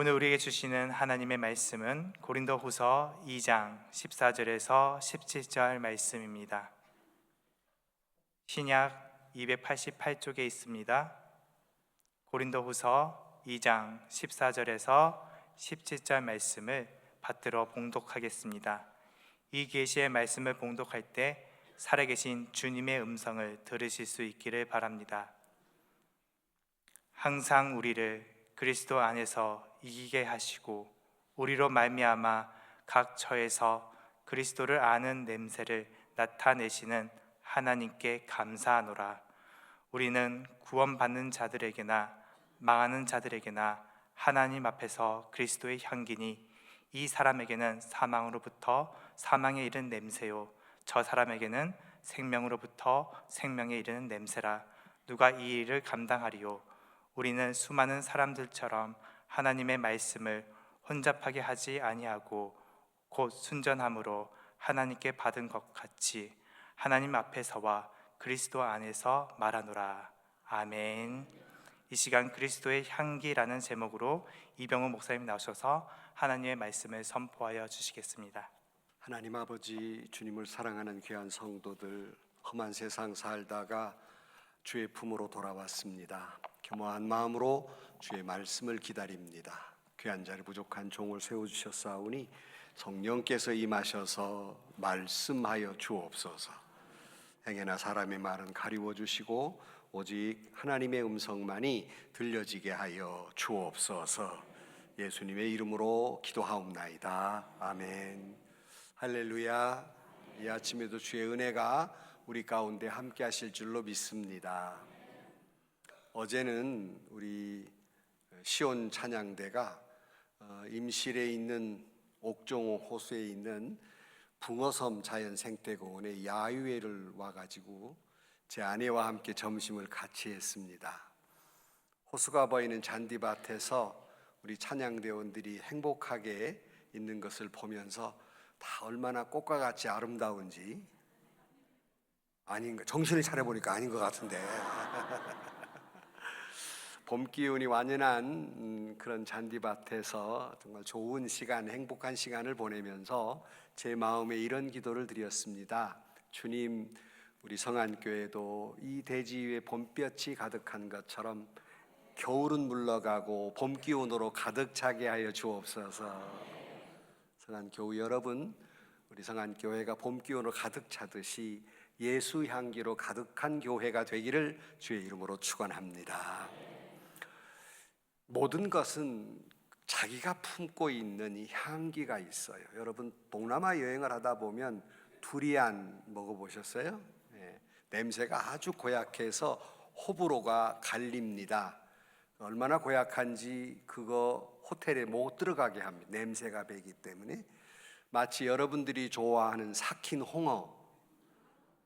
오늘 우리에게 주시는 하나님의 말씀은 고린도후서 2장 14절에서 17절 말씀입니다. 신약 288쪽에 있습니다. 고린도후서 2장 14절에서 17절 말씀을 받들어 봉독하겠습니다. 이 계시의 말씀을 봉독할 때 살아계신 주님의 음성을 들으실 수 있기를 바랍니다. 항상 우리를 그리스도 안에서 이기게 하시고 우리로 말미암아 각 처에서 그리스도를 아는 냄새를 나타내시는 하나님께 감사하노라. 우리는 구원받는 자들에게나 망하는 자들에게나 하나님 앞에서 그리스도의 향기니 이 사람에게는 사망으로부터 사망에 이른 냄새요 저 사람에게는 생명으로부터 생명에 이르는 냄새라. 누가 이 일을 감당하리요? 우리는 수많은 사람들처럼 하나님의 말씀을 혼잡하게 하지 아니하고 곧 순전함으로 하나님께 받은 것 같이 하나님 앞에서와 그리스도 안에서 말하노라. 아멘. 이 시간 그리스도의 향기라는 제목으로 이병우 목사님 나오셔서 하나님의 말씀을 선포하여 주시겠습니다. 하나님 아버지, 주님을 사랑하는 귀한 성도들, 험한 세상 살다가 주의 품으로 돌아왔습니다. 겸허한 마음으로 주의 말씀을 기다립니다. 귀한 자리 부족한 종을 세워주셨사오니 성령께서 임하셔서 말씀하여 주옵소서. 행여나 사람의 말은 가리워 주시고 오직 하나님의 음성만이 들려지게 하여 주옵소서. 예수님의 이름으로 기도하옵나이다. 아멘. 할렐루야. 이 아침에도 주의 은혜가 우리 가운데 함께 하실 줄로 믿습니다. 어제는 우리 시온 찬양대가 임실에 있는 옥종호 호수에 있는 붕어섬 자연생태공원에 야유회를 와가지고 제 아내와 함께 점심을 같이 했습니다. 호수가 보이는 잔디밭에서 우리 찬양대원들이 행복하게 있는 것을 보면서 다 얼마나 꽃과 같이 아름다운지, 아닌가, 정신을 차려보니까 아닌 것 같은데 봄 기운이 완연한 그런 잔디밭에서 정말 좋은 시간, 행복한 시간을 보내면서 제 마음에 이런 기도를 드렸습니다. 주님, 우리 성안교회도 이 대지 위에 봄볕이 가득한 것처럼 겨울은 물러가고 봄 기운으로 가득 차게 하여 주옵소서. 성안교우 여러분, 우리 성안교회가 봄 기운으로 가득 차듯이 예수 향기로 가득한 교회가 되기를 주의 이름으로 축원합니다. 모든 것은 자기가 품고 있는 이 향기가 있어요. 여러분, 동남아 여행을 하다 보면 두리안 먹어보셨어요? 네. 냄새가 아주 고약해서 호불호가 갈립니다. 얼마나 고약한지 그거 호텔에 못 들어가게 합니다. 냄새가 배기 때문에. 마치 여러분들이 좋아하는 삭힌 홍어,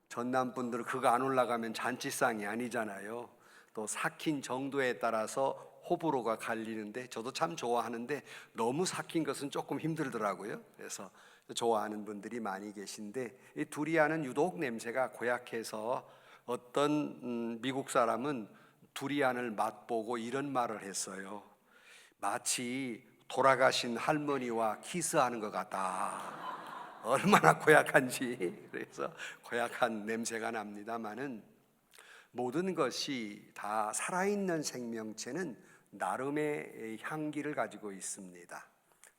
전남 분들은 그거 안 올라가면 잔치상이 아니잖아요. 또 삭힌 정도에 따라서 호불호가 갈리는데, 저도 참 좋아하는데 너무 삭힌 것은 조금 힘들더라고요. 그래서 좋아하는 분들이 많이 계신데, 이 두리안은 유독 냄새가 고약해서 어떤 미국 사람은 두리안을 맛보고 이런 말을 했어요. 마치 돌아가신 할머니와 키스하는 것 같다. 얼마나 고약한지. 그래서 고약한 냄새가 납니다마는 모든 것이 다 살아있는 생명체는 나름의 향기를 가지고 있습니다.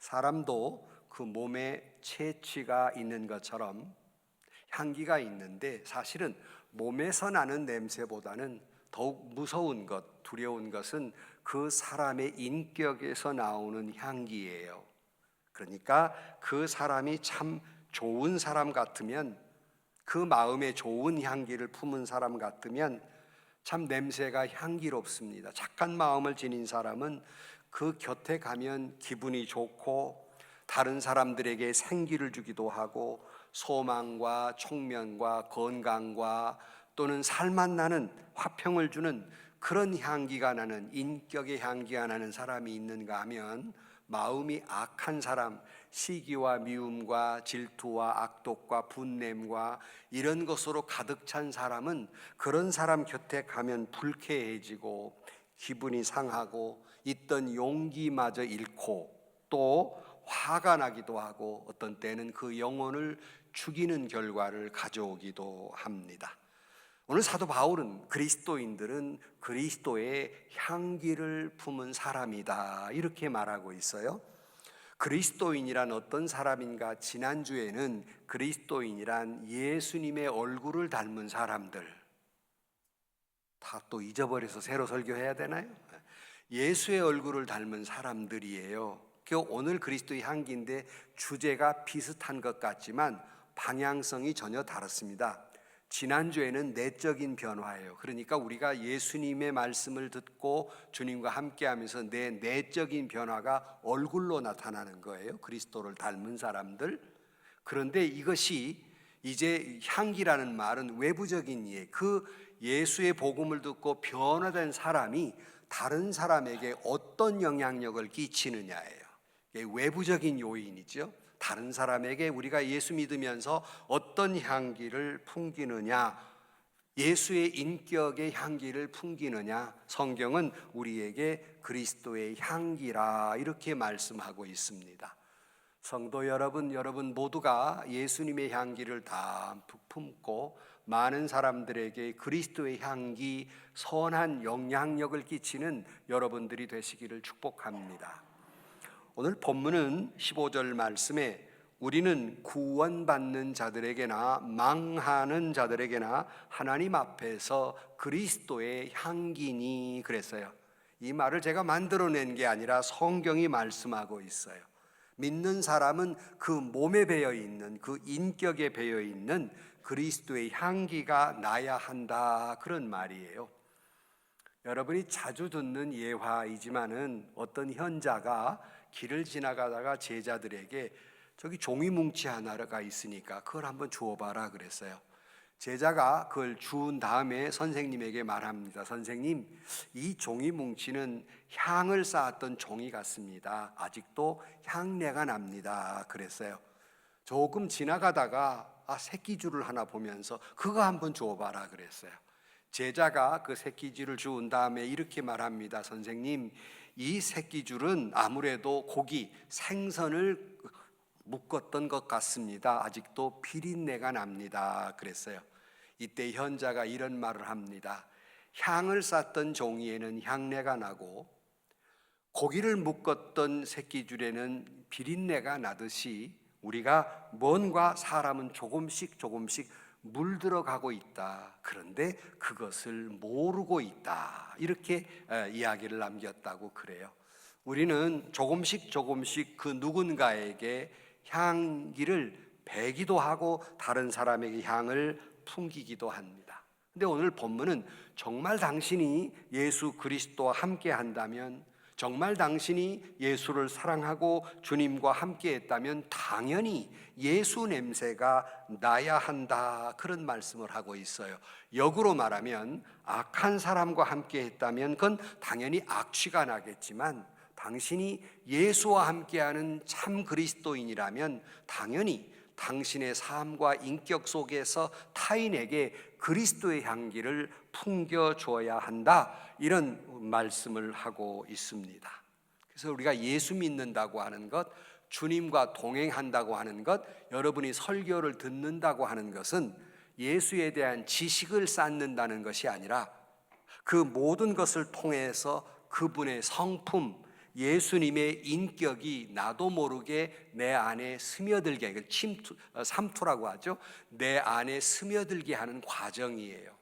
사람도 그 몸에 체취가 있는 것처럼 향기가 있는데, 사실은 몸에서 나는 냄새보다는 더욱 무서운 것, 두려운 것은 그 사람의 인격에서 나오는 향기예요. 그러니까 그 사람이 참 좋은 사람 같으면, 그 마음에 좋은 향기를 품은 사람 같으면 참 냄새가 향기롭습니다. 착한 마음을 지닌 사람은 그 곁에 가면 기분이 좋고 다른 사람들에게 생기를 주기도 하고 소망과 총명과 건강과 또는 살맛 나는 화평을 주는 그런 향기가 나는, 인격의 향기가 나는 사람이 있는가 하면, 마음이 악한 사람, 시기와 미움과 질투와 악독과 분냄과 이런 것으로 가득 찬 사람은 그런 사람 곁에 가면 불쾌해지고 기분이 상하고 있던 용기마저 잃고 또 화가 나기도 하고 어떤 때는 그 영혼을 죽이는 결과를 가져오기도 합니다. 오늘 사도 바울은 그리스도인들은 그리스도의 향기를 품은 사람이다 이렇게 말하고 있어요. 그리스도인이란 어떤 사람인가? 지난주에는 그리스도인이란 예수님의 얼굴을 닮은 사람들, 다 또 잊어버려서 새로 설교해야 되나요? 예수의 얼굴을 닮은 사람들이에요. 오늘 그리스도의 향기인데 주제가 비슷한 것 같지만 방향성이 전혀 다릅니다. 지난주에는 내적인 변화예요. 그러니까 우리가 예수님의 말씀을 듣고 주님과 함께하면서 내 내적인 변화가 얼굴로 나타나는 거예요. 그리스도를 닮은 사람들. 그런데 이것이 이제 향기라는 말은 외부적인 예, 그 예수의 복음을 듣고 변화된 사람이 다른 사람에게 어떤 영향력을 끼치느냐예요. 이게 외부적인 요인이죠. 다른 사람에게 우리가 예수 믿으면서 어떤 향기를 풍기느냐, 예수의 인격의 향기를 풍기느냐, 성경은 우리에게 그리스도의 향기라 이렇게 말씀하고 있습니다. 성도 여러분, 여러분 모두가 예수님의 향기를 다 품고 많은 사람들에게 그리스도의 향기, 선한 영향력을 끼치는 여러분들이 되시기를 축복합니다. 오늘 본문은 15절 말씀에 우리는 구원받는 자들에게나 망하는 자들에게나 하나님 앞에서 그리스도의 향기니 그랬어요. 이 말을 제가 만들어낸 게 아니라 성경이 말씀하고 있어요. 믿는 사람은 그 몸에 배어 있는, 그 인격에 배어 있는 그리스도의 향기가 나야 한다 그런 말이에요. 여러분이 자주 듣는 예화이지만은 어떤 현자가 길을 지나가다가 제자들에게 저기 종이 뭉치 하나가 있으니까 그걸 한번 주워봐라 그랬어요. 제자가 그걸 주운 다음에 선생님에게 말합니다. 선생님, 이 종이 뭉치는 향을 쌓았던 종이 같습니다. 아직도 향내가 납니다 그랬어요. 조금 지나가다가 새끼줄을 하나 보면서 그거 한번 주워봐라 그랬어요. 제자가 그 새끼줄을 주운 다음에 이렇게 말합니다. 선생님, 이 새끼줄은 아무래도 고기, 생선을 묶었던 것 같습니다. 아직도 비린내가 납니다 그랬어요. 이때 현자가 이런 말을 합니다. 향을 쌓던 종이에는 향내가 나고 고기를 묶었던 새끼줄에는 비린내가 나듯이 우리가 뭔가 사람은 조금씩 물들어가고 있다. 그런데 그것을 모르고 있다. 이렇게 이야기를 남겼다고 그래요. 우리는 조금씩 그 누군가에게 향기를 배기도 하고 다른 사람에게 향을 풍기기도 합니다. 근데 오늘 본문은 정말 당신이 예수 그리스도와 함께 한다면, 정말 당신이 예수를 사랑하고 주님과 함께 했다면 당연히 예수 냄새가 나야 한다 그런 말씀을 하고 있어요. 역으로 말하면 악한 사람과 함께 했다면 그건 당연히 악취가 나겠지만 당신이 예수와 함께하는 참 그리스도인이라면 당연히 당신의 삶과 인격 속에서 타인에게 그리스도의 향기를 풍겨줘야 한다 이런 말씀을 하고 있습니다. 그래서 우리가 예수 믿는다고 하는 것, 주님과 동행한다고 하는 것, 여러분이 설교를 듣는다고 하는 것은 예수에 대한 지식을 쌓는다는 것이 아니라 그 모든 것을 통해서 그분의 성품, 예수님의 인격이 나도 모르게 내 안에 스며들게, 삼투라고 하죠. 내 안에 스며들게 하는 과정이에요.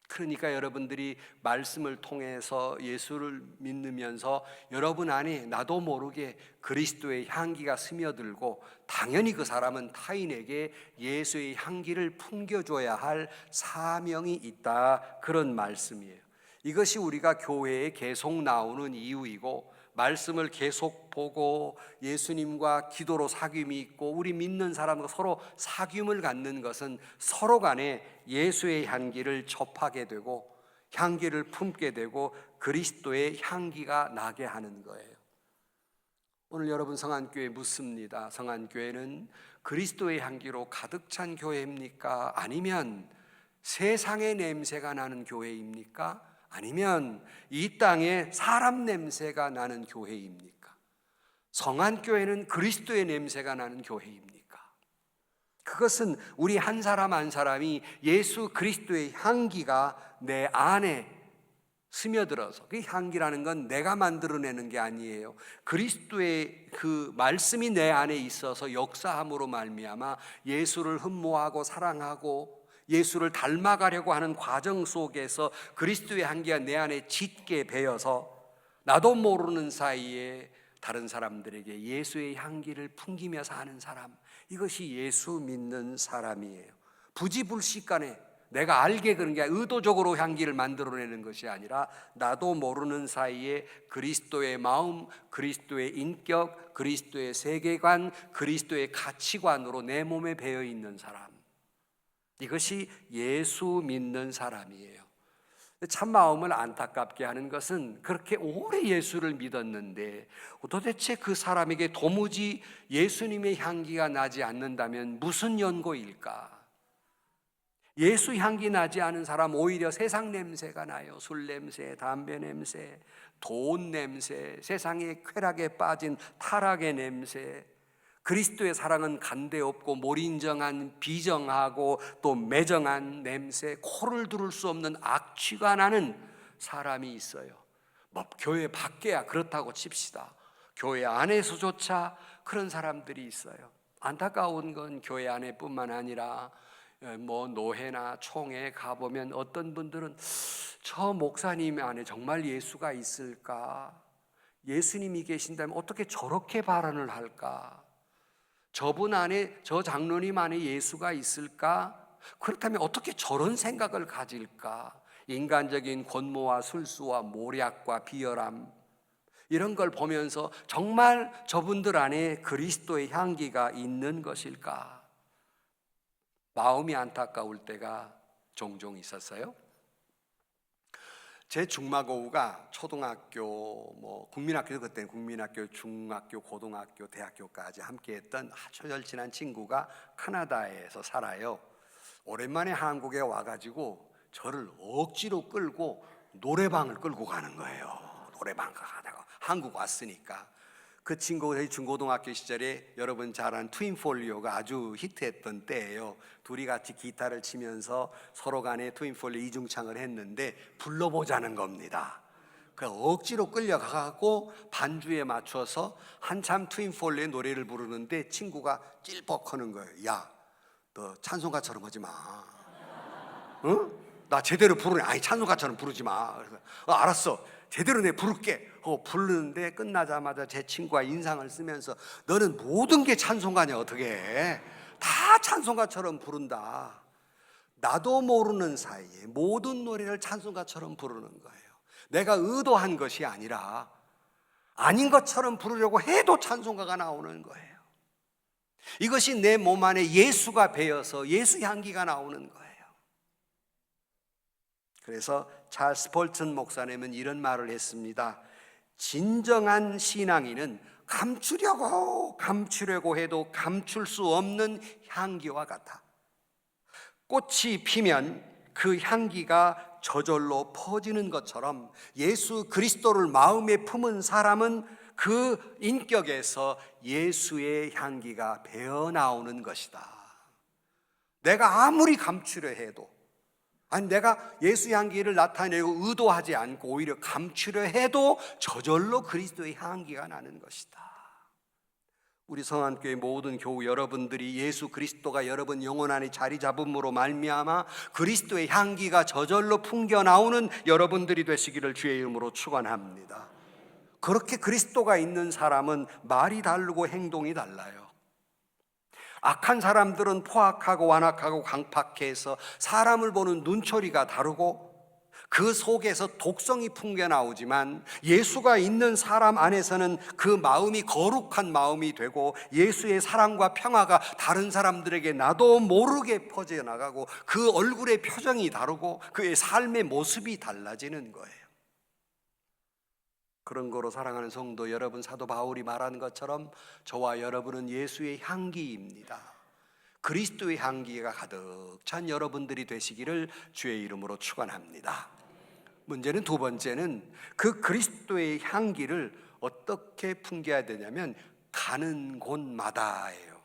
그러니까 여러분들이 말씀을 통해서 예수를 믿으면서 여러분 안에 나도 모르게 그리스도의 향기가 스며들고 당연히 그 사람은 타인에게 예수의 향기를 풍겨줘야 할 사명이 있다 그런 말씀이에요. 이것이 우리가 교회에 계속 나오는 이유이고 말씀을 계속 보고 예수님과 기도로 사귐이 있고 우리 믿는 사람과 서로 사귐을 갖는 것은 서로 간에 예수의 향기를 접하게 되고 향기를 품게 되고 그리스도의 향기가 나게 하는 거예요. 오늘 여러분 성안교회 묻습니다. 성안교회는 그리스도의 향기로 가득 찬 교회입니까? 아니면 세상의 냄새가 나는 교회입니까? 아니면 이 땅에 사람 냄새가 나는 교회입니까? 성한 교회는 그리스도의 냄새가 나는 교회입니까? 그것은 우리 한 사람 한 사람이 예수 그리스도의 향기가 내 안에 스며들어서, 그 향기라는 건 내가 만들어내는 게 아니에요. 그리스도의 그 말씀이 내 안에 있어서 역사함으로 말미암아 예수를 흠모하고 사랑하고 예수를 닮아가려고 하는 과정 속에서 그리스도의 향기가 내 안에 짙게 배어서 나도 모르는 사이에 다른 사람들에게 예수의 향기를 풍기며 사는 사람, 이것이 예수 믿는 사람이에요. 부지불식간에 내가 알게 그런 게 의도적으로 향기를 만들어내는 것이 아니라 나도 모르는 사이에 그리스도의 마음, 그리스도의 인격, 그리스도의 세계관, 그리스도의 가치관으로 내 몸에 배어 있는 사람, 이것이 예수 믿는 사람이에요. 참 마음을 안타깝게 하는 것은 그렇게 오래 예수를 믿었는데 도대체 그 사람에게 도무지 예수님의 향기가 나지 않는다면 무슨 연고일까? 예수 향기 나지 않은 사람 오히려 세상 냄새가 나요. 술 냄새, 담배 냄새, 돈 냄새, 세상의 쾌락에 빠진 타락의 냄새. 그리스도의 사랑은 간대 없고 몰인정한 비정하고 또 매정한 냄새, 코를 두를 수 없는 악취가 나는 사람이 있어요. 뭐 교회 밖에야 그렇다고 칩시다. 교회 안에서조차 그런 사람들이 있어요. 안타까운 건 교회 안에뿐만 아니라 뭐 노회나 총회 가보면 어떤 분들은 저 목사님 안에 정말 예수가 있을까? 예수님이 계신다면 어떻게 저렇게 발언을 할까? 저분 안에, 저 장로님 안에 예수가 있을까? 그렇다면 어떻게 저런 생각을 가질까? 인간적인 권모와 술수와 모략과 비열함, 이런 걸 보면서 정말 저분들 안에 그리스도의 향기가 있는 것일까? 마음이 안타까울 때가 종종 있었어요. 제 중마고우가 초등학교, 국민학교, 그때는 국민학교, 중학교, 고등학교, 대학교까지 함께했던 아주 절친한 친구가 카나다에서 살아요. 오랜만에 한국에 와가지고 저를 억지로 끌고 노래방을 끌고 가는 거예요. 노래방 가다가 한국 왔으니까. 그 친구가 저희 중고등학교 시절에 여러분 잘 아는 트윈폴리오가 아주 히트했던 때예요. 둘이 같이 기타를 치면서 서로 간에 트윈폴리오 이중창을 했는데 불러보자는 겁니다. 그 억지로 끌려가고 반주에 맞춰서 한참 트윈폴리오의 노래를 부르는데 친구가 찔뻑하는 거예요. 야, 너 찬송가처럼 하지 마. 응? 나 제대로 부르네. 아니 찬송가처럼 부르지 마. 그래서 알았어. 제대로 내 부를게 하고 부르는데 끝나자마자 제 친구가 인상을 쓰면서 너는 모든 게 찬송가냐 어떻게 해? 다 찬송가처럼 부른다. 나도 모르는 사이에 모든 노래를 찬송가처럼 부르는 거예요. 내가 의도한 것이 아니라 아닌 것처럼 부르려고 해도 찬송가가 나오는 거예요. 이것이 내 몸 안에 예수가 배어서 예수 향기가 나오는 거예요. 그래서 찰스 폴튼 목사님은 이런 말을 했습니다. 진정한 신앙인은 감추려고 해도 감출 수 없는 향기와 같아. 꽃이 피면 그 향기가 저절로 퍼지는 것처럼 예수 그리스도를 마음에 품은 사람은 그 인격에서 예수의 향기가 배어나오는 것이다. 내가 아무리 감추려 해도, 아니 내가 예수 향기를 나타내고 의도하지 않고 오히려 감추려 해도 저절로 그리스도의 향기가 나는 것이다. 우리 성안교회 모든 교우 여러분들이 예수 그리스도가 여러분 영혼 안에 자리 잡음으로 말미암아 그리스도의 향기가 저절로 풍겨 나오는 여러분들이 되시기를 주의 이름으로 축원합니다. 그렇게 그리스도가 있는 사람은 말이 다르고 행동이 달라요. 악한 사람들은 포악하고 완악하고 강팍해서 사람을 보는 눈초리가 다르고 그 속에서 독성이 풍겨 나오지만 예수가 있는 사람 안에서는 그 마음이 거룩한 마음이 되고 예수의 사랑과 평화가 다른 사람들에게 나도 모르게 퍼져나가고 그 얼굴의 표정이 다르고 그의 삶의 모습이 달라지는 거예요. 그런 거로 사랑하는 성도 여러분, 사도 바울이 말하는 것처럼 저와 여러분은 예수의 향기입니다. 그리스도의 향기가 가득 찬 여러분들이 되시기를 주의 이름으로 축원합니다. 문제는 두 번째는 그 그리스도의 향기를 어떻게 풍겨야 되냐면 가는 곳마다예요.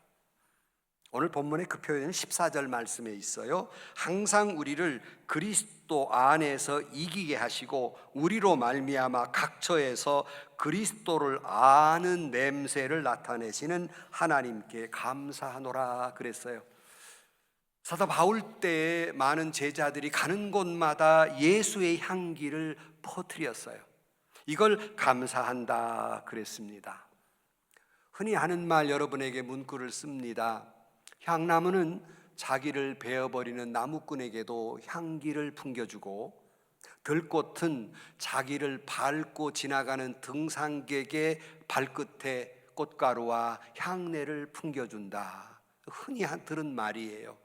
오늘 본문의 그 표현은 14절 말씀에 있어요. 항상 우리를 그리스도 안에서 이기게 하시고 우리로 말미암아 각처에서 그리스도를 아는 냄새를 나타내시는 하나님께 감사하노라 그랬어요. 사도 바울 때 많은 제자들이 가는 곳마다 예수의 향기를 퍼뜨렸어요. 이걸 감사한다 그랬습니다. 흔히 하는 말 여러분에게 문구를 씁니다. 향나무는 자기를 베어버리는 나무꾼에게도 향기를 풍겨주고 들꽃은 자기를 밟고 지나가는 등산객의 발끝에 꽃가루와 향내를 풍겨준다. 흔히 들은 말이에요.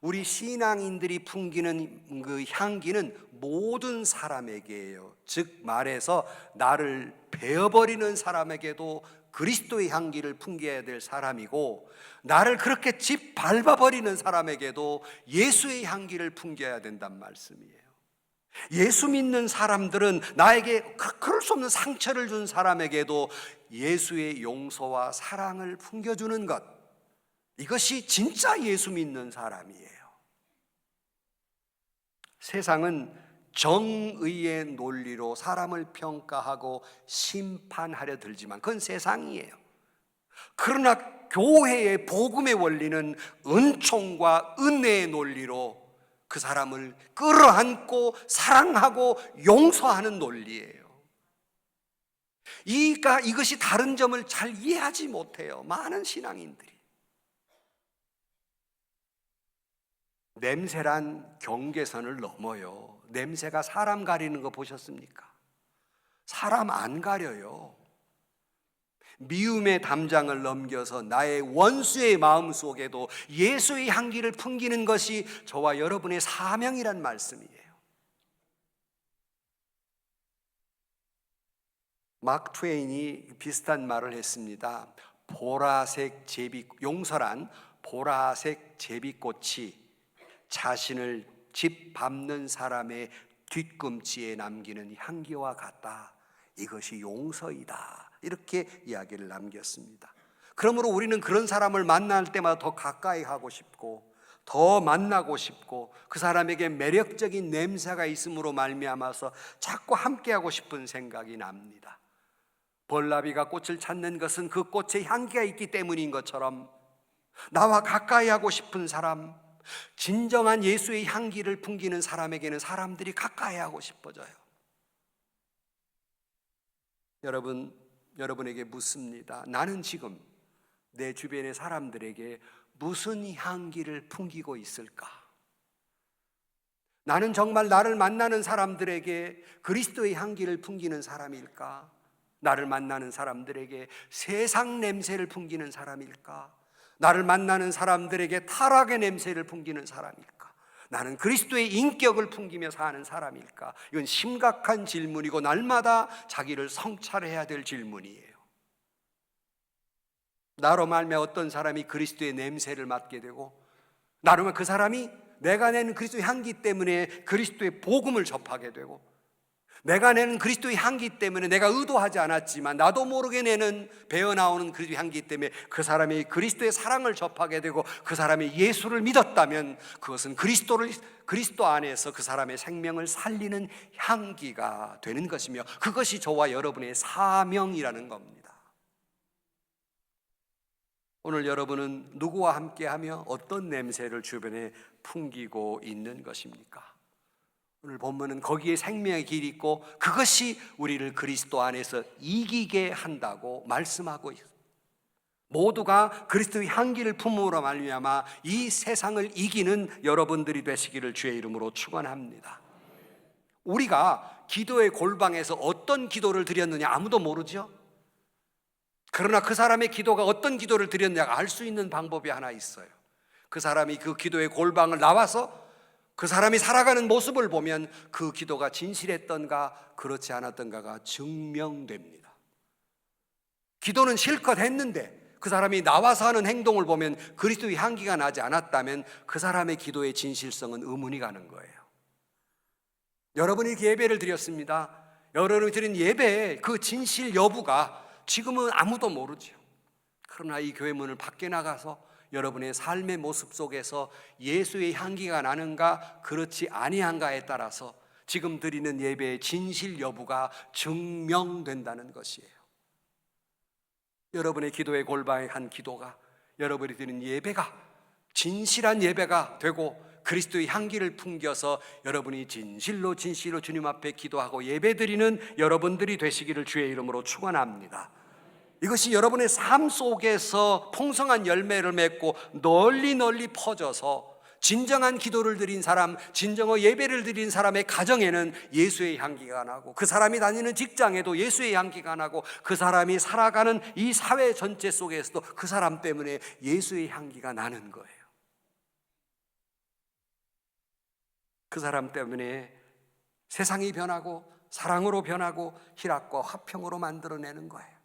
우리 신앙인들이 풍기는 그 향기는 모든 사람에게예요. 즉 말해서 나를 베어버리는 사람에게도 그리스도의 향기를 풍겨야 될 사람이고, 나를 그렇게 짓밟아버리는 사람에게도 예수의 향기를 풍겨야 된단 말씀이에요. 예수 믿는 사람들은 나에게 그럴 수 없는 상처를 준 사람에게도 예수의 용서와 사랑을 풍겨주는 것, 이것이 진짜 예수 믿는 사람이에요. 세상은 정의의 논리로 사람을 평가하고 심판하려 들지만 그건 세상이에요. 그러나 교회의 복음의 원리는 은총과 은혜의 논리로 그 사람을 끌어안고 사랑하고 용서하는 논리예요. 이것이 다른 점을 잘 이해하지 못해요. 많은 신앙인들이. 냄새란 경계선을 넘어요. 냄새가 사람 가리는 거 보셨습니까? 사람 안 가려요. 미움의 담장을 넘겨서 나의 원수의 마음 속에도 예수의 향기를 풍기는 것이 저와 여러분의 사명이란 말씀이에요. 마크 트웨인이 비슷한 말을 했습니다. 용서란 보라색 제비꽃이 자신을 짓밟는 사람의 뒤꿈치에 남기는 향기와 같다. 이것이 용서이다. 이렇게 이야기를 남겼습니다. 그러므로 우리는 그런 사람을 만날 때마다 더 가까이 하고 싶고 더 만나고 싶고 그 사람에게 매력적인 냄새가 있음으로 말미암아서 자꾸 함께하고 싶은 생각이 납니다. 벌나비가 꽃을 찾는 것은 그 꽃에 향기가 있기 때문인 것처럼 나와 가까이 하고 싶은 사람, 진정한 예수의 향기를 풍기는 사람에게는 사람들이 가까이 하고 싶어져요. 여러분에게 묻습니다. 나는 지금 내 주변의 사람들에게 무슨 향기를 풍기고 있을까? 나는 정말 나를 만나는 사람들에게 그리스도의 향기를 풍기는 사람일까? 나를 만나는 사람들에게 세상 냄새를 풍기는 사람일까? 나를 만나는 사람들에게 타락의 냄새를 풍기는 사람일까? 나는 그리스도의 인격을 풍기며 사는 사람일까? 이건 심각한 질문이고 날마다 자기를 성찰해야 될 질문이에요. 나로 말미암아 어떤 사람이 그리스도의 냄새를 맡게 되고, 나로 말미암아 그 사람이 내가 내는 그리스도의 향기 때문에 그리스도의 복음을 접하게 되고, 내가 내는 그리스도의 향기 때문에 내가 의도하지 않았지만 나도 모르게 내는 배어나오는 그리스도의 향기 때문에 그 사람이 그리스도의 사랑을 접하게 되고 그 사람이 예수를 믿었다면 그것은 그리스도 안에서 그 사람의 생명을 살리는 향기가 되는 것이며 그것이 저와 여러분의 사명이라는 겁니다. 오늘 여러분은 누구와 함께하며 어떤 냄새를 주변에 풍기고 있는 것입니까? 오늘 본문은 거기에 생명의 길이 있고 그것이 우리를 그리스도 안에서 이기게 한다고 말씀하고 있습니다. 모두가 그리스도의 향기를 품음으로 말미암아 이 세상을 이기는 여러분들이 되시기를 주의 이름으로 축원합니다. 우리가 기도의 골방에서 어떤 기도를 드렸느냐 아무도 모르죠. 그러나 그 사람의 기도가 어떤 기도를 드렸느냐가 알 수 있는 방법이 하나 있어요. 그 사람이 그 기도의 골방을 나와서 그 사람이 살아가는 모습을 보면 그 기도가 진실했던가 그렇지 않았던가가 증명됩니다. 기도는 실컷 했는데 그 사람이 나와서 하는 행동을 보면 그리스도의 향기가 나지 않았다면 그 사람의 기도의 진실성은 의문이 가는 거예요. 여러분이 이렇게 예배를 드렸습니다. 여러분이 드린 예배의 그 진실 여부가 지금은 아무도 모르죠. 그러나 이 교회 문을 밖에 나가서 여러분의 삶의 모습 속에서 예수의 향기가 나는가 그렇지 아니한가에 따라서 지금 드리는 예배의 진실 여부가 증명된다는 것이에요. 여러분의 기도의 골방한 기도가, 여러분이 드리는 예배가 진실한 예배가 되고 그리스도의 향기를 풍겨서 여러분이 진실로 주님 앞에 기도하고 예배드리는 여러분들이 되시기를 주의 이름으로 축원합니다. 이것이 여러분의 삶 속에서 풍성한 열매를 맺고 널리 퍼져서 진정한 기도를 드린 사람, 진정한 예배를 드린 사람의 가정에는 예수의 향기가 나고, 그 사람이 다니는 직장에도 예수의 향기가 나고, 그 사람이 살아가는 이 사회 전체 속에서도 그 사람 때문에 예수의 향기가 나는 거예요. 그 사람 때문에 세상이 변하고 사랑으로 변하고 희락과 화평으로 만들어내는 거예요.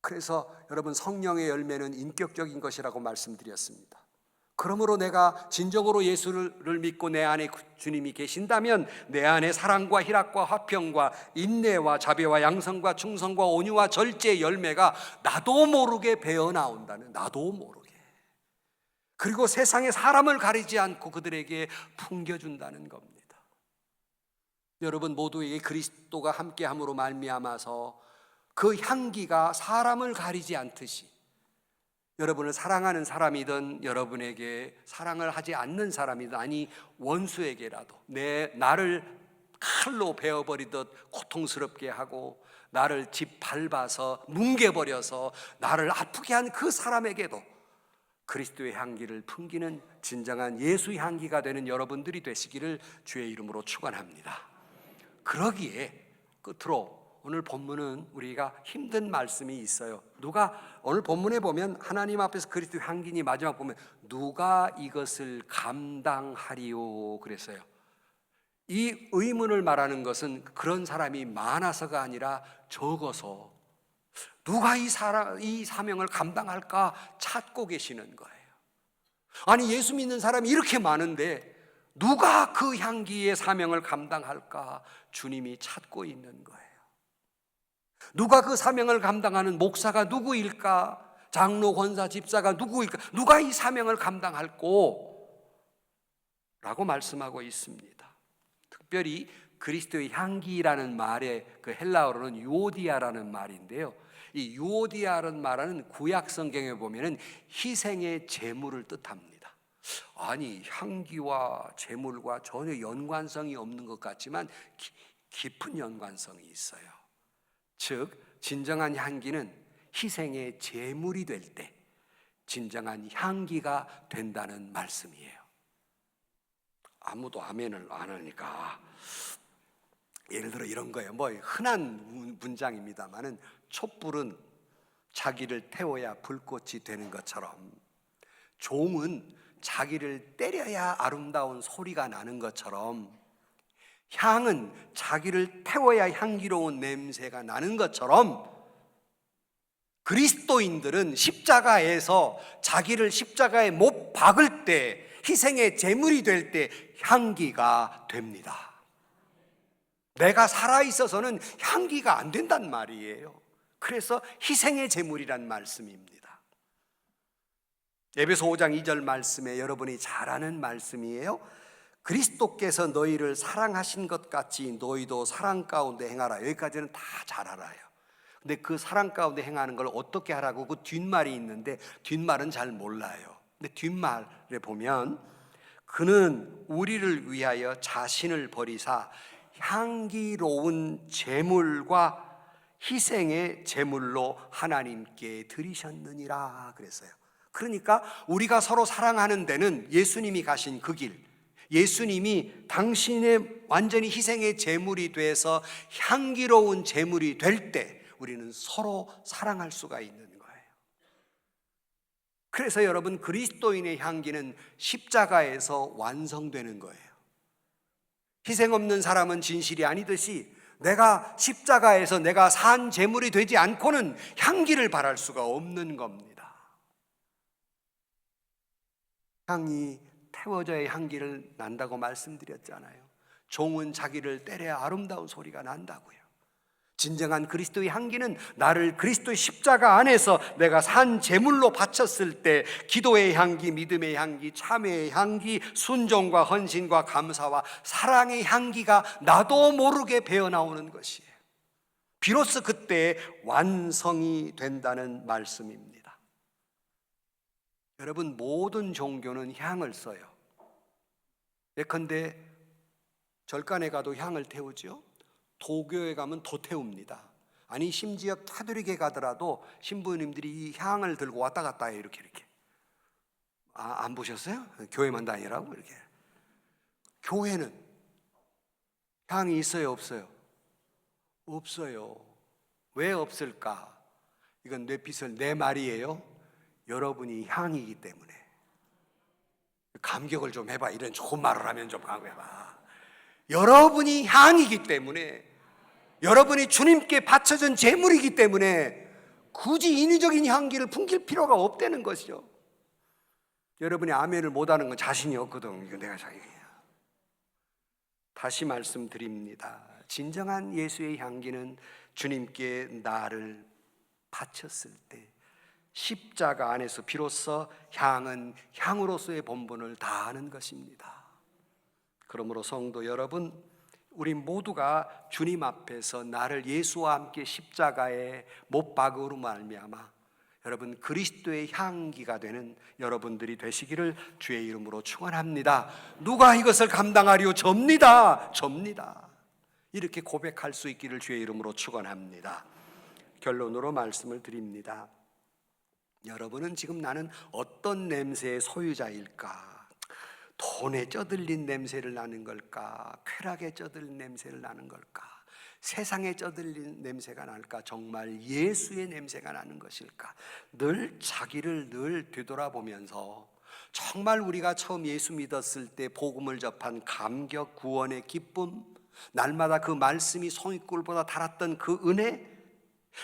그래서 여러분, 성령의 열매는 인격적인 것이라고 말씀드렸습니다. 그러므로 내가 진정으로 예수를 믿고 내 안에 주님이 계신다면 내 안에 사랑과 희락과 화평과 인내와 자비와 양성과 충성과 온유와 절제의 열매가 나도 모르게 배어나온다는, 나도 모르게. 그리고 세상에 사람을 가리지 않고 그들에게 풍겨준다는 겁니다. 여러분 모두에게 그리스도가 함께함으로 말미암아서 그 향기가 사람을 가리지 않듯이 여러분을 사랑하는 사람이든 여러분에게 사랑을 하지 않는 사람이든, 아니 원수에게라도 나를 칼로 베어버리듯 고통스럽게 하고 나를 짓밟아서 뭉개버려서 나를 아프게 한 그 사람에게도 그리스도의 향기를 풍기는 진정한 예수의 향기가 되는 여러분들이 되시기를 주의 이름으로 축원합니다. 그러기에 끝으로 오늘 본문은 우리가 힘든 말씀이 있어요. 오늘 본문에 보면 하나님 앞에서 그리스도의 향기니 마지막 보면 누가 이것을 감당하리요 그랬어요. 이 의문을 말하는 것은 그런 사람이 많아서가 아니라 적어서 누가 이 사명을 감당할까 찾고 계시는 거예요. 아니 예수 믿는 사람이 이렇게 많은데 누가 그 향기의 사명을 감당할까 주님이 찾고 있는 거예요. 누가 그 사명을 감당하는 목사가 누구일까? 장로, 권사, 집사가 누구일까? 누가 이 사명을 감당할꼬? 라고 말씀하고 있습니다. 특별히 그리스도의 향기라는 말의 그 헬라어로는 유오디아라는 말인데요, 이 유오디아라는 말은 구약 성경에 보면은 희생의 제물을 뜻합니다. 아니 향기와 제물과 전혀 연관성이 없는 것 같지만 깊은 연관성이 있어요. 즉 진정한 향기는 희생의 제물이 될 때 진정한 향기가 된다는 말씀이에요. 아무도 아멘을 안 하니까 예를 들어 이런 거예요. 뭐 흔한 문장입니다만은 촛불은 자기를 태워야 불꽃이 되는 것처럼, 종은 자기를 때려야 아름다운 소리가 나는 것처럼, 향은 자기를 태워야 향기로운 냄새가 나는 것처럼 그리스도인들은 십자가에서 자기를 십자가에 못 박을 때, 희생의 제물이 될 때 향기가 됩니다. 내가 살아있어서는 향기가 안 된단 말이에요. 그래서 희생의 제물이란 말씀입니다. 에베소 5장 2절 말씀에 여러분이 잘 아는 말씀이에요. 그리스도께서 너희를 사랑하신 것 같이 너희도 사랑 가운데 행하라. 여기까지는 다 잘 알아요. 근데 그 사랑 가운데 행하는 걸 어떻게 하라고 그 뒷말이 있는데 뒷말은 잘 몰라요. 근데 뒷말에 보면 그는 우리를 위하여 자신을 버리사 향기로운 제물과 희생의 제물로 하나님께 드리셨느니라 그랬어요. 그러니까 우리가 서로 사랑하는 데는 예수님이 가신 그 길, 예수님이 당신의 완전히 희생의 제물이 돼서 향기로운 제물이 될 때 우리는 서로 사랑할 수가 있는 거예요. 그래서 여러분 그리스도인의 향기는 십자가에서 완성되는 거예요. 희생 없는 사람은 진실이 아니듯이 내가 십자가에서 내가 산 제물이 되지 않고는 향기를 발할 수가 없는 겁니다. 향이 태워져야 향기를 난다고 말씀드렸잖아요. 종은 자기를 때려야 아름다운 소리가 난다고요. 진정한 그리스도의 향기는 나를 그리스도의 십자가 안에서 내가 산 제물로 바쳤을 때 기도의 향기, 믿음의 향기, 참회의 향기, 순종과 헌신과 감사와 사랑의 향기가 나도 모르게 배어나오는 것이에요. 비로소 그때 완성이 된다는 말씀입니다. 여러분, 모든 종교는 향을 써요. 예컨대 절간에 가도 향을 태우죠. 도교에 가면 도 태웁니다. 아니 심지어 카톨릭에 가더라도 신부님들이 이 향을 들고 왔다 갔다 해요. 이렇게. 안 보셨어요? 교회만 다니라고 이렇게. 교회는 향이 있어요, 없어요? 없어요. 왜 없을까? 이건 뇌피설 내 말이에요. 여러분이 향이기 때문에. 감격을 좀 해봐. 이런 좋은 말을 하면 좀 감격해봐. 여러분이 향이기 때문에, 여러분이 주님께 바쳐진 제물이기 때문에 굳이 인위적인 향기를 풍길 필요가 없다는 것이죠. 여러분이 아멘을 못하는 건 자신이 없거든. 이거 내가 자기야. 다시 말씀드립니다. 진정한 예수의 향기는 주님께 나를 바쳤을 때 십자가 안에서 비로소 향은 향으로서의 본분을 다하는 것입니다. 그러므로 성도 여러분, 우리 모두가 주님 앞에서 나를 예수와 함께 십자가에 못 박음으로 말미암아 여러분 그리스도의 향기가 되는 여러분들이 되시기를 주의 이름으로 축원합니다. 누가 이것을 감당하리요? 접니다. 이렇게 고백할 수 있기를 주의 이름으로 축원합니다. 결론으로 말씀을 드립니다. 여러분은 지금 나는 어떤 냄새의 소유자일까? 돈에 쩌들린 냄새를 나는 걸까? 쾌락에 쩌들린 냄새를 나는 걸까? 세상에 쩌들린 냄새가 날까? 정말 예수의 냄새가 나는 것일까? 늘 자기를 늘 되돌아보면서 정말 우리가 처음 예수 믿었을 때 복음을 접한 감격, 구원의 기쁨, 날마다 그 말씀이 송이꿀보다 달았던 그 은혜,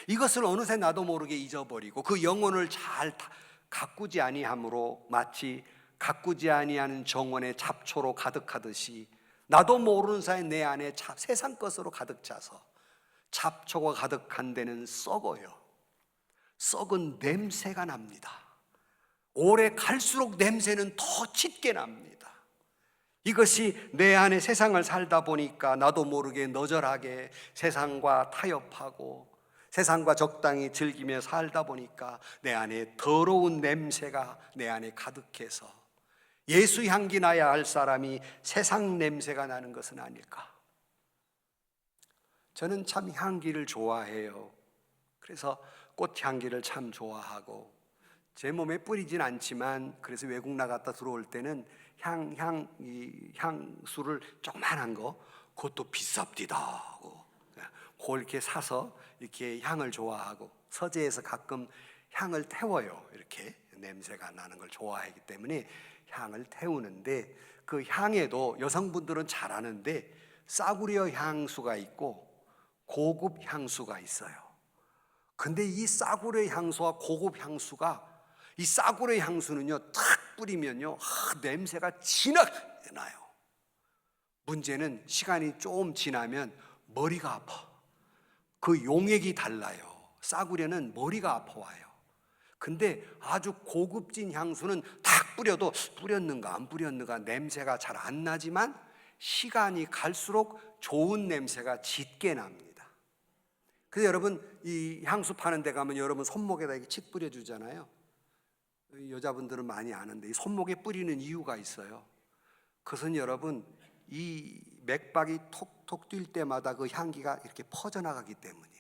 이것을 어느새 나도 모르게 잊어버리고 그 영혼을 잘 가꾸지 아니함으로 마치 가꾸지 아니하는 정원의 잡초로 가득하듯이 나도 모르는 사이 내 안에 세상 것으로 가득 차서 잡초가 가득한 데는 썩어요. 썩은 냄새가 납니다. 오래 갈수록 냄새는 더 짙게 납니다. 이것이 내 안에 세상을 살다 보니까 나도 모르게 너절하게 세상과 타협하고 세상과 적당히 즐기며 살다 보니까 내 안에 더러운 냄새가 내 안에 가득해서 예수 향기 나야 할 사람이 세상 냄새가 나는 것은 아닐까? 저는 참 향기를 좋아해요. 그래서 꽃향기를 참 좋아하고 제 몸에 뿌리진 않지만 그래서 외국 나갔다 들어올 때는 향수를 조그만한 거 그것도 비쌉디다 하고 그렇게 사서 이렇게 향을 좋아하고 서재에서 가끔 향을 태워요. 이렇게 냄새가 나는 걸 좋아하기 때문에 향을 태우는데 그 향에도 여성분들은 잘 아는데 싸구려 향수가 있고 고급 향수가 있어요. 근데 이 싸구려 향수와 고급 향수가 이 싸구려 향수는요 탁 뿌리면요 냄새가 진하게 나요. 문제는 시간이 좀 지나면 머리가 아파. 그 용액이 달라요. 싸구려는 머리가 아파와요. 근데 아주 고급진 향수는 탁 뿌려도 뿌렸는가 안 뿌렸는가 냄새가 잘 안 나지만 시간이 갈수록 좋은 냄새가 짙게 납니다. 그래서 여러분 이 향수 파는 데 가면 여러분 손목에다 이렇게 칙 뿌려주잖아요. 여자분들은 많이 아는데 이 손목에 뿌리는 이유가 있어요. 그것은 여러분 이 맥박이 톡톡 뛸 때마다 그 향기가 이렇게 퍼져나가기 때문이에요.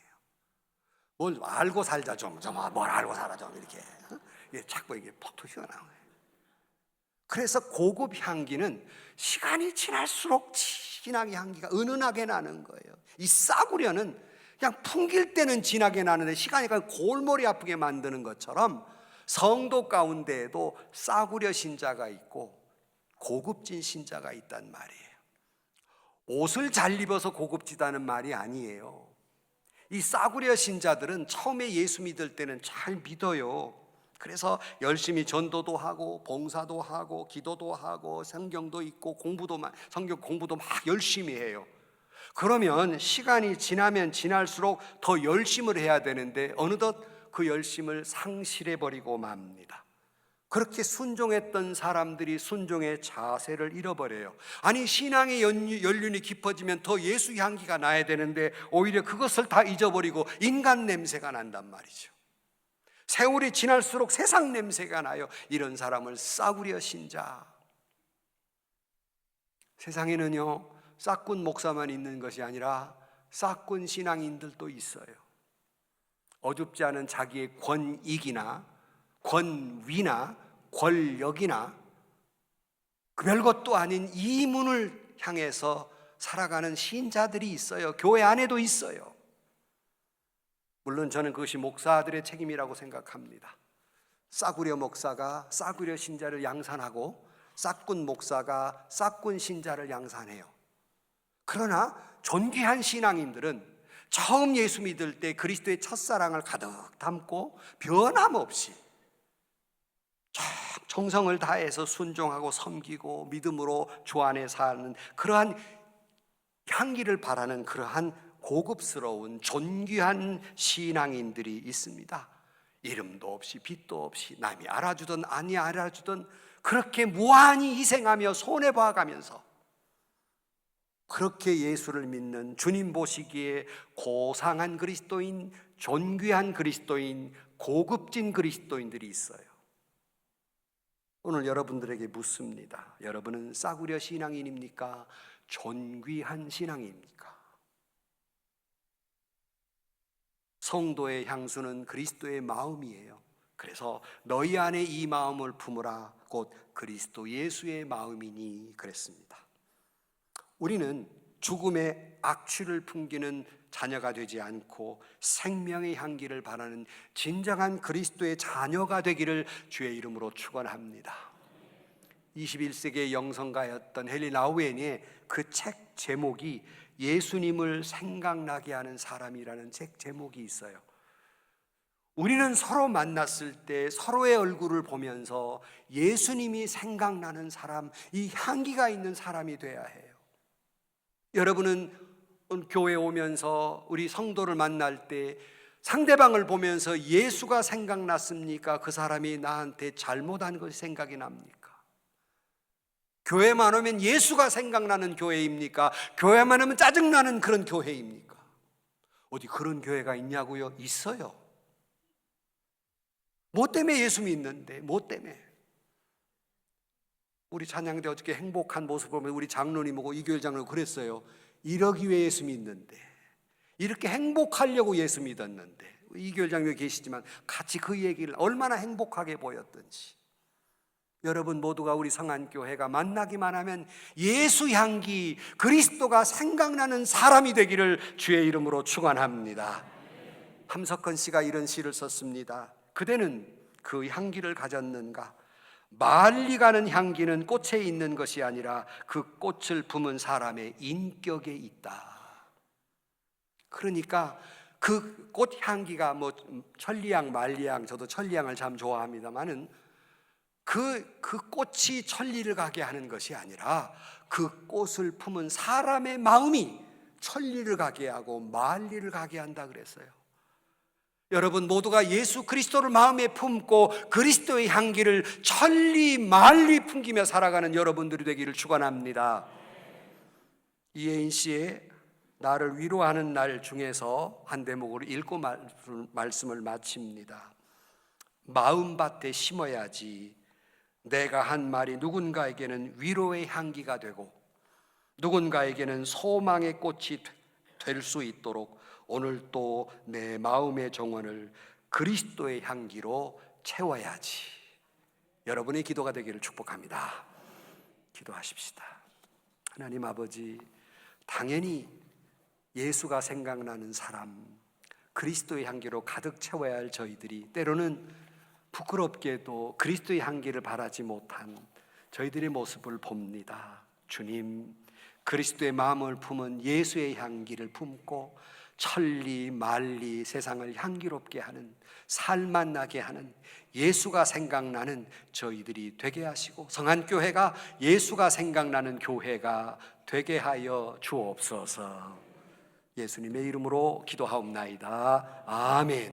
뭘 알고 살자 뭘 알고 살아 좀 이렇게 자꾸 이게 퍽톡 튀어나와요. 그래서 고급 향기는 시간이 지날수록 진하게 향기가 은은하게 나는 거예요. 이 싸구려는 그냥 풍길 때는 진하게 나는데 시간이 가면 골머리 아프게 만드는 것처럼 성도 가운데에도 싸구려 신자가 있고 고급진 신자가 있단 말이에요. 옷을 잘 입어서 고급지다는 말이 아니에요. 이 싸구려 신자들은 처음에 예수 믿을 때는 잘 믿어요. 그래서 열심히 전도도 하고 봉사도 하고 기도도 하고 성경도 읽고 성경 공부도 막 열심히 해요. 그러면 시간이 지나면 지날수록 더 열심을 해야 되는데 어느덧 그 열심을 상실해 버리고 맙니다. 그렇게 순종했던 사람들이 순종의 자세를 잃어버려요. 아니, 신앙의 연륜이 깊어지면 더 예수 향기가 나야 되는데 오히려 그것을 다 잊어버리고 인간 냄새가 난단 말이죠. 세월이 지날수록 세상 냄새가 나요. 이런 사람을 싸구려 신자. 세상에는요, 싹군 목사만 있는 것이 아니라 싹군 신앙인들도 있어요. 어줍지 않은 자기의 권익이나 권위나 권력이나 그 별것도 아닌 이문을 향해서 살아가는 신자들이 있어요. 교회 안에도 있어요. 물론 저는 그것이 목사들의 책임이라고 생각합니다. 싸구려 목사가 싸구려 신자를 양산하고 싹군 목사가 싹군 신자를 양산해요. 그러나 존귀한 신앙인들은 처음 예수 믿을 때 그리스도의 첫사랑을 가득 담고 변함없이 정성을 다해서 순종하고 섬기고 믿음으로 주 안에 사는 그러한 향기를 바라는 그러한 고급스러운 존귀한 신앙인들이 있습니다. 이름도 없이 빛도 없이 남이 알아주든 아니 알아주든 그렇게 무한히 희생하며 손해봐가면서 그렇게 예수를 믿는 주님 보시기에 고상한 그리스도인, 존귀한 그리스도인, 고급진 그리스도인들이 있어요. 오늘 여러분들에게 묻습니다. 여러분은 싸구려 신앙인입니까? 존귀한 신앙입니까? 성도의 향수는 그리스도의 마음이에요. 그래서 너희 안에 이 마음을 품으라 곧 그리스도 예수의 마음이니 그랬습니다. 우리는 죽음의 악취를 풍기는 자녀가 되지 않고 생명의 향기를 바라는 진정한 그리스도의 자녀가 되기를 주의 이름으로 축원합니다. 21세기의 영성가였던 헨리 나우엔의 그 책 제목이 예수님을 생각나게 하는 사람이라는 책 제목이 있어요. 우리는 서로 만났을 때 서로의 얼굴을 보면서 예수님이 생각나는 사람, 이 향기가 있는 사람이 돼야 해요. 여러분은 교회 오면서 우리 성도를 만날 때 상대방을 보면서 예수가 생각났습니까? 그 사람이 나한테 잘못한 것이 생각이 납니까? 교회만 오면 예수가 생각나는 교회입니까? 교회만 오면 짜증나는 그런 교회입니까? 어디 그런 교회가 있냐고요? 있어요. 뭐 때문에 예수 믿는데? 뭐 때문에? 우리 찬양대 어저께 행복한 모습 보면 우리 장로님하고 이교일 장로 그랬어요. 이러기 위해 예수 믿는데, 이렇게 행복하려고 예수 믿었는데, 이교일 장로 계시지만 같이 그 얘기를 얼마나 행복하게 보였던지. 여러분 모두가 우리 성안교회가 만나기만 하면 예수 향기, 그리스도가 생각나는 사람이 되기를 주의 이름으로 축원합니다. 함석헌 씨가 이런 시를 썼습니다. 그대는 그 향기를 가졌는가? 멀리 가는 향기는 꽃에 있는 것이 아니라 그 꽃을 품은 사람의 인격에 있다. 그러니까 그 꽃 향기가 뭐 천리향, 만리향, 저도 천리향을 참 좋아합니다만은 그 꽃이 천리를 가게 하는 것이 아니라 그 꽃을 품은 사람의 마음이 천리를 가게 하고 만리를 가게 한다 그랬어요. 여러분 모두가 예수 그리스도를 마음에 품고 그리스도의 향기를 천리 만리 품기며 살아가는 여러분들이 되기를 축원합니다. 이혜인 씨의 나를 위로하는 날 중에서 한 대목을 읽고 말씀을 마칩니다. 마음밭에 심어야지 내가 한 말이 누군가에게는 위로의 향기가 되고 누군가에게는 소망의 꽃이 될 수 있도록 오늘 또 내 마음의 정원을 그리스도의 향기로 채워야지. 여러분의 기도가 되기를 축복합니다. 기도하십시다. 하나님 아버지, 당연히 예수가 생각나는 사람, 그리스도의 향기로 가득 채워야 할 저희들이 때로는 부끄럽게도 그리스도의 향기를 바라지 못한 저희들의 모습을 봅니다. 주님, 그리스도의 마음을 품은 예수의 향기를 품고 천리 만리 세상을 향기롭게 하는, 살맛 나게 하는 예수가 생각나는 저희들이 되게 하시고, 성안교회가 예수가 생각나는 교회가 되게 하여 주옵소서. 예수님의 이름으로 기도하옵나이다. 아멘.